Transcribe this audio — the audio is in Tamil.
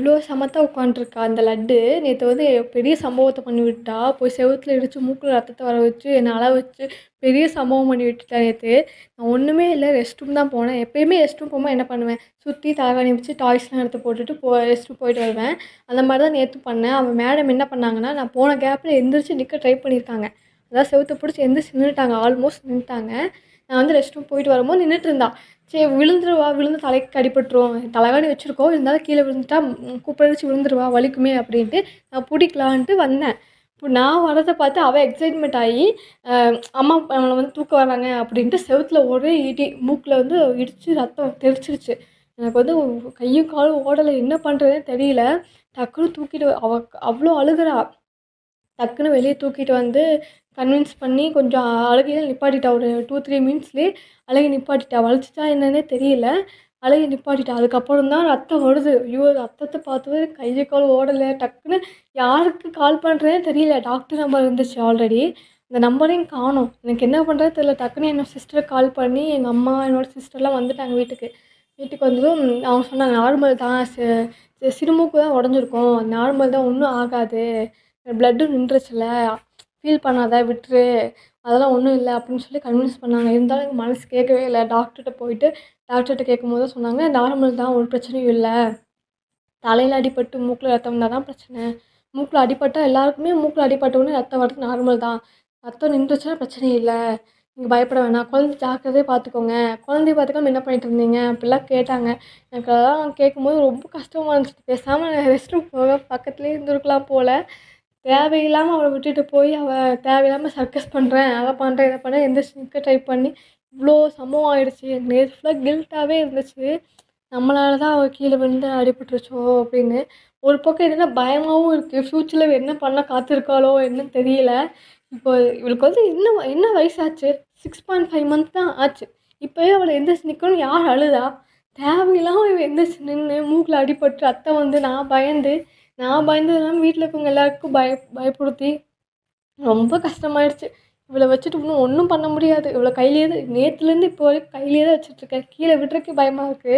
இவ்வளோ சமத்தா உட்காண்ட்ருக்கா அந்த லட்டு. நேத்து வந்து பெரிய சம்பவத்த பண்ணி விட்டா. போய் செவுத்துல இடிச்சு மூக்குல ரத்தத்த வர வச்சு, என்ன அழ வச்சு, பெரிய சம்பவம் பண்ணி விட்டுட்டா நேத்து. நான் ஒண்ணுமே இல்ல. ரெஸ்ட் ரூம் தான் போனேன். எப்பயுமே ரெஸ்ட் ரூம் போம்போது என்ன பண்ணுவேன், சுத்தி தலகாணி வச்சு டாய்ஸ்லாம் எடுத்து போட்டுட்டு ரெஸ்ட் ரூம் போயிட்டு வருவேன். அந்த மாரி தான் நேத்து பண்ணேன். அவ மேடம் என்ன பண்ணாங்கன்னா, நான் போன கேப்ல எந்திரிச்சு நிக்க ட்ரை பண்ணியிருக்காங்க. அதாவது செவுத்த புடிச்சு எந்திரிச்சு நின்னுட்டாங்க. ஆல்மோஸ்ட் நின்னுட்டாங்க. நான் வந்து ரெஸ்ட் ரூம் போயிட்டு வரும்போது நின்னுட்டுருந்தா. சரி விழுந்துருவா, விழுந்து தலைக்கு அடிபட்டுரும். தலகாணி வச்சிருக்கோம். இருந்தாலும் கீழ விழுந்துட்டா குப்புறடிச்சு விழுந்துருவா, வலிக்குமே அப்படின்ட்டு நான் புடிக்கலான்ட்டு வந்தேன். இப்போ நான் வரத பார்த்து அவ எக்ஸைட்மெண்ட் ஆயி, அ அம்மா நம்மள வந்து தூக்க வராங்க அப்படின்ட்டு செவுத்துல ஒரே இடி. மூக்குல வந்து இடிச்சு ரத்தம் தெறிச்சிருச்சு. எனக்கு வந்து கையும் காலும் ஓடல. என்ன பண்றதுன்னே தெரியல. டக்குனு தூக்கிட்டு அவ அவ்ளோ அழுகுறா. டக்குன்னு வெளிய தூக்கிட்டு வந்து கன்வின்ஸ் பண்ணி கொஞ்சம் அழுகைய நிப்பாட்டிட்டா. ஒரு 2, 3 மினிட்ஸ்லயே அழுகைய நிப்பாட்டிட்டா. வலிச்சுச்சா என்னன்னே தெரியல. அழுகைய நிப்பாட்டிட்டா. அதுக்கப்புறம் தான் ரத்தம் வருது. ஐயோ! ரத்தத்த பார்த்ததும் கையும் காலும் ஓடல. டக்குன்னு யாருக்கு கால் பண்ணுறதுன்னே தெரியல. டாக்டர் நம்பர் இருந்துச்சு ஆல்ரெடி. அந்த நம்பரையும் காணோம். எனக்கு என்ன பண்ணுறதுன்னு தெரியல. டக்குன்னு என்னோட சிஸ்டருக்கு கால் பண்ணி, எங்க அம்மா, என்னோட சிஸ்டர்லாம் வந்துட்டாங்க வீட்டுக்கு. வீட்டுக்கு வந்ததும் அவங்க சொன்னாங்க, "நார்மல் தான். சிறுமூக்கு தான் உடைஞ்சிருக்கும். நார்மல் தான். ஒண்ணும் ஆகாது. பிளட்டும் நின்றுச்சுல்ல. ஃபீல் பண்ணாத விட்டுரு. அதெல்லாம் ஒண்ணும் இல்ல." அப்படின்னு சொல்லி கன்வின்ஸ் பண்ணாங்க. இருந்தாலும் எனக்கு மனசு கேட்கவே இல்ல. டாக்டர்ட்ட போயிட்டு டாக்டர்ட்ட கேட்கும்போது தான் சொன்னாங்க, "நார்மல் தான். ஒரு பிரச்சனையும் இல்ல. தலையில அடிபட்டு மூக்குல ரத்தம் வந்தா தான் பிரச்சனை. மூக்குல அடிபட்டா எல்லாருக்குமே மூக்குல அடிபட்ட உடனே ரத்தம் வரது நார்மல் தான். ரத்தம் நின்றுச்சுன்னா பிரச்சனை இல்ல. நீங்க பயப்பட வேணாம். குழந்தைய ஜாக்கிரதையா பார்த்துக்கோங்க. குழந்தைய பார்த்துக்காம என்ன பண்ணிட்டு இருந்தீங்க?" அப்படிலாம் கேட்டாங்க. எனக்கு அதெல்லாம் கேட்கும்போது ரொம்ப கஷ்டமா இருந்துச்சு. பேசாம ரெஸ்ட் ரூம் போக பக்கத்துலேயே இருந்திருக்கலாம் போல. தேவையில்லாம அவள விட்டுட்டு போய், அவ தேவையில்லாம சர்க்கஸ் பண்றேன், அத பண்றேன், இத பண்றேன் எந்திரிச்சு நிக்க ட்ரை பண்ணி, இவ்ளோ சம்பவம் ஆயிடுச்சு. எனக்கு நேத்து ஃபுல்லா கில்ட்டாவே இருந்துச்சு. நம்மளால தான் அவ கீழ விழுந்து அடிபட்டுருச்சோ அப்படின்னு. ஒரு பக்கம் என்னன்னா பயமாவும் இருக்கு. ஃப்யூச்சர்ல இவ என்ன பண்ண காத்திருக்காளோ என்னன்னு தெரியல. இப்போ இவளுக்கு வந்து என்ன என்ன வயசாச்சு? 6.5 மந்த் தான் ஆச்சு. இப்பவே அவள எந்திரிச்சு நிக்கணும்னு யார் அழுதா? தேவையில்லாம இவ எந்திரிச்சு நின்னு மூக்குல அடிபட்டு ரத்தம் வந்து நான் பயந்தது இல்லாம வீட்ல இருக்கவங்க எல்லாருக்கும் பயப்படுத்தி ரொம்ப கஷ்டமாயிடுச்சு. இவள வச்சுட்டு இன்னும் ஒண்ணும் பண்ண முடியாது. இவள கையிலேயே தான் நேத்துலேருந்து இப்போ வரைக்கும் கையிலேயே தான் வச்சுட்டுருக்கேன். கீழ விடுறதுக்கே பயமா இருக்கு.